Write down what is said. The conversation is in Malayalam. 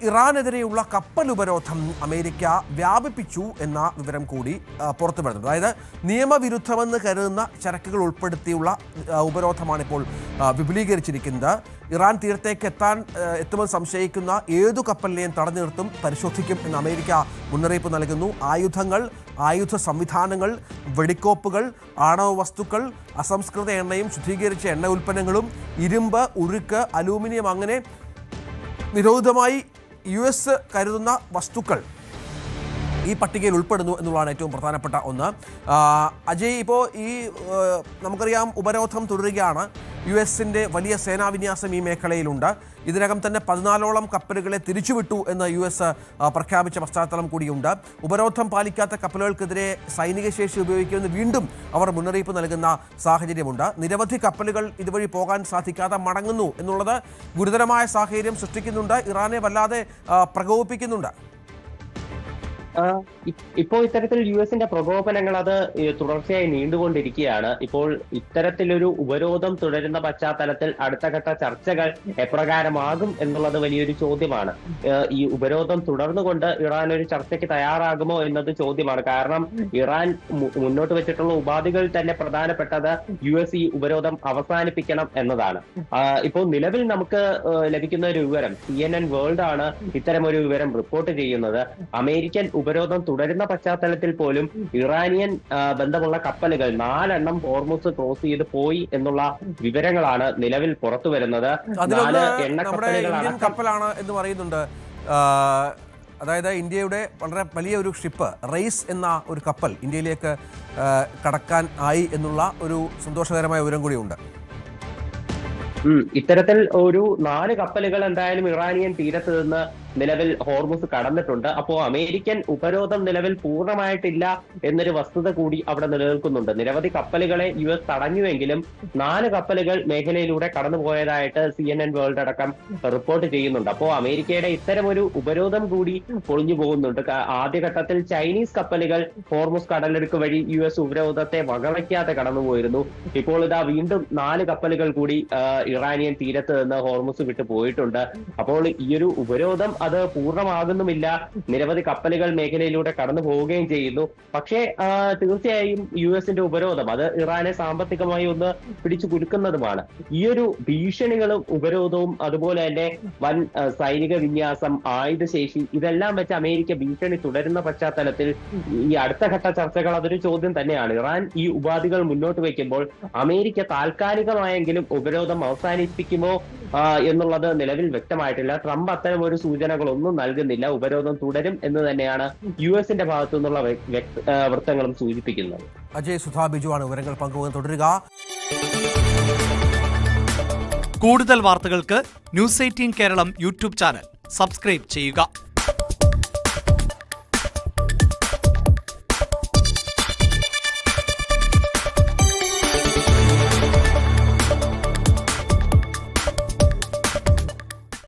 ഇറാനെതിരെയുള്ള കപ്പൽ ഉപരോധം അമേരിക്ക വ്യാപിപ്പിച്ചു എന്ന വിവരം കൂടി പുറത്തു വരുന്നത്. അതായത് നിയമവിരുദ്ധമെന്ന് കരുതുന്ന ചരക്കുകൾ ഉൾപ്പെടുത്തിയുള്ള ഉപരോധമാണിപ്പോൾ വിപുലീകരിച്ചിരിക്കുന്നത്. ഇറാൻ തീരത്തേക്ക് എത്തുമെന്ന് സംശയിക്കുന്ന ഏതു കപ്പലിനെയും തടഞ്ഞു നിർത്തും, പരിശോധിക്കും എന്ന് അമേരിക്ക മുന്നറിയിപ്പ് നൽകുന്നു. ആയുധങ്ങൾ, ആയുധ സംവിധാനങ്ങൾ, വെടിക്കോപ്പുകൾ, ആണവ വസ്തുക്കൾ, അസംസ്കൃത എണ്ണയും ശുദ്ധീകരിച്ച എണ്ണ ഉൽപ്പന്നങ്ങളും, ഇരുമ്പ്, ഉരുക്ക്, അലൂമിനിയം അങ്ങനെ നിരോധിതമായി US കരുതുന്ന വസ്തുക്കൾ ഈ പട്ടികയിൽ ഉൾപ്പെടുന്നു എന്നുള്ളതാണ് ഏറ്റവും പ്രധാനപ്പെട്ട ഒന്ന്. അജയ്, ഇപ്പോൾ നമുക്കറിയാം ഉപരോധം തുടരുകയാണ്. US-ന്റെ വലിയ സേനാവിന്യാസം ഈ മേഖലയിലുണ്ട്. ഇതിനകം തന്നെ 14ഓളം കപ്പലുകളെ തിരിച്ചുവിട്ടു എന്ന് US പ്രഖ്യാപിച്ച പശ്ചാത്തലം കൂടിയുണ്ട്. ഉപരോധം പാലിക്കാത്ത കപ്പലുകൾക്കെതിരെ സൈനിക ശേഷി ഉപയോഗിക്കുമെന്ന് വീണ്ടും അവർ മുന്നറിയിപ്പ് നൽകുന്ന സാഹചര്യമുണ്ട്. നിരവധി കപ്പലുകൾ ഇതുവഴി പോകാൻ സാധിക്കാതെ മടങ്ങുന്നു എന്നുള്ളത് ഗുരുതരമായ സാഹചര്യം സൃഷ്ടിക്കുന്നുണ്ട്, ഇറാനെ വല്ലാതെ പ്രകോപിപ്പിക്കുന്നുണ്ട്. ഇപ്പോൾ ഇത്തരത്തിൽ US-ന്റെ പ്രകോപനങ്ങൾ അത് തുടർച്ചയായി നീണ്ടുകൊണ്ടിരിക്കുകയാണ്. ഇപ്പോൾ ഇത്തരത്തിലൊരു ഉപരോധം തുടരുന്ന പശ്ചാത്തലത്തിൽ അടുത്ത ഘട്ട ചർച്ചകൾ എപ്രകാരമാകും എന്നുള്ളത് വലിയൊരു ചോദ്യമാണ്. ഈ ഉപരോധം തുടർന്നുകൊണ്ട് ഇറാൻ ഒരു ചർച്ചയ്ക്ക് തയ്യാറാകുമോ എന്നത് ചോദ്യമാണ്. കാരണം ഇറാൻ മുന്നോട്ട് വെച്ചിട്ടുള്ള ഉപാധികൾ തന്നെ പ്രധാനപ്പെട്ടത് US ഈ ഉപരോധം അവസാനിപ്പിക്കണം എന്നതാണ്. ഇപ്പോൾ നിലവിൽ നമുക്ക് ലഭിക്കുന്ന ഒരു വിവരം, CNN വേൾഡ് ആണ് ഇത്തരമൊരു വിവരം റിപ്പോർട്ട് ചെയ്യുന്നത്. അമേരിക്കൻ ഉപരോധം തുടരുന്ന പശ്ചാത്തലത്തിൽ പോലും ഇറാനിയൻ ബന്ധമുള്ള കപ്പലുകൾ 4 എണ്ണം ഹോർമുസ് ക്രോസ് ചെയ്ത് പോയി എന്നുള്ള വിവരങ്ങളാണ് നിലവിൽ പുറത്തു വരുന്നത്. 4 എണ്ണക്കപ്പലുകളാണ് കപ്പലാണ് എന്ന് പറയുന്നുണ്ട്. അതായത് ഇന്ത്യയുടെ വളരെ വലിയ ഒരു ഷിപ്പ് റൈസ് എന്ന ഒരു കപ്പൽ ഇന്ത്യയിലേക്ക് കടക്കാൻ ആയി എന്നുള്ള ഒരു സന്തോഷകരമായ വിവരം കൂടിയുണ്ട്. ഇത്തരത്തിൽ ഒരു 4 കപ്പലുകൾ എന്തായാലും ഇറാനിയൻ തീരത്ത് നിന്ന് നിലവിൽ ഹോർമുസ് കടന്നിട്ടുണ്ട്. അപ്പോൾ അമേരിക്കൻ ഉപരോധം നിലവിൽ പൂർണ്ണമായിട്ടില്ല എന്നൊരു വസ്തുത കൂടി അവിടെ നിലനിൽക്കുന്നുണ്ട്. നിരവധി കപ്പലുകളെ US തടഞ്ഞുവെങ്കിലും 4 കപ്പലുകൾ മേഖലയിലൂടെ കടന്നുപോയതായിട്ട് CNN വേൾഡ് അടക്കം റിപ്പോർട്ട് ചെയ്യുന്നുണ്ട്. അപ്പോൾ അമേരിക്കയുടെ ഇത്തരം ഒരു ഉപരോധം കൂടി പൊളിഞ്ഞു പോകുന്നുണ്ട്. ആദ്യഘട്ടത്തിൽ ചൈനീസ് കപ്പലുകൾ ഹോർമുസ് കടലെടുക്ക് വഴി US ഉപരോധത്തെ വകവയ്ക്കാതെ കടന്നുപോയിരുന്നു. ഇപ്പോൾ ഇതാ വീണ്ടും 4 കപ്പലുകൾ കൂടി ഇറാനിയൻ തീരത്ത് നിന്ന് ഹോർമുസ് വിട്ടു പോയിട്ടുണ്ട്. അപ്പോൾ ഈ ഒരു ഉപരോധം അത് പൂർണ്ണമാകുന്നുമില്ല. നിരവധി കപ്പലുകൾ മേഖലയിലൂടെ കടന്നു പോവുകയും ചെയ്യുന്നു. പക്ഷേ തീർച്ചയായും US-ന്റെ ഉപരോധം അത് ഇറാനെ സാമ്പത്തികമായി ഒന്ന് പിടിച്ചു കുലുക്കുന്നതുമാണ്. ഈ ഒരു ഭീഷണികളും ഉപരോധവും അതുപോലെ തന്നെ വൻ സൈനിക വിന്യാസം, ആയുധശേഷി ഇതെല്ലാം വെച്ച് അമേരിക്ക ഭീഷണി തുടരുന്ന പശ്ചാത്തലത്തിൽ ഈ അടുത്ത ഘട്ട ചർച്ചകൾ അതൊരു ചോദ്യം തന്നെയാണ്. ഇറാൻ ഈ ഉപാധികൾ മുന്നോട്ട് വയ്ക്കുമ്പോൾ അമേരിക്ക താൽക്കാലികമായെങ്കിലും ഉപരോധം അവസാനിപ്പിക്കുമോ എന്നുള്ളത് നിലവിൽ വ്യക്തമായിട്ടില്ല. ട്രംപ് അത്തരം ഒരു സൂചനകളൊന്നും നൽകുന്നില്ല. ഉപരോധം തുടരും എന്ന് തന്നെയാണ് US-ന്റെ ഭാഗത്തു നിന്നുള്ള വൃത്തങ്ങളും സൂചിപ്പിക്കുന്നത്. അജയ് സുധാ ബിജുവാണ് വിവരങ്ങൾ പങ്കുവെക്കാൻ. തുടരുക. കൂടുതൽ വാർത്തകൾക്ക് News 18 Keralam YouTube channel subscribe ചെയ്യുക.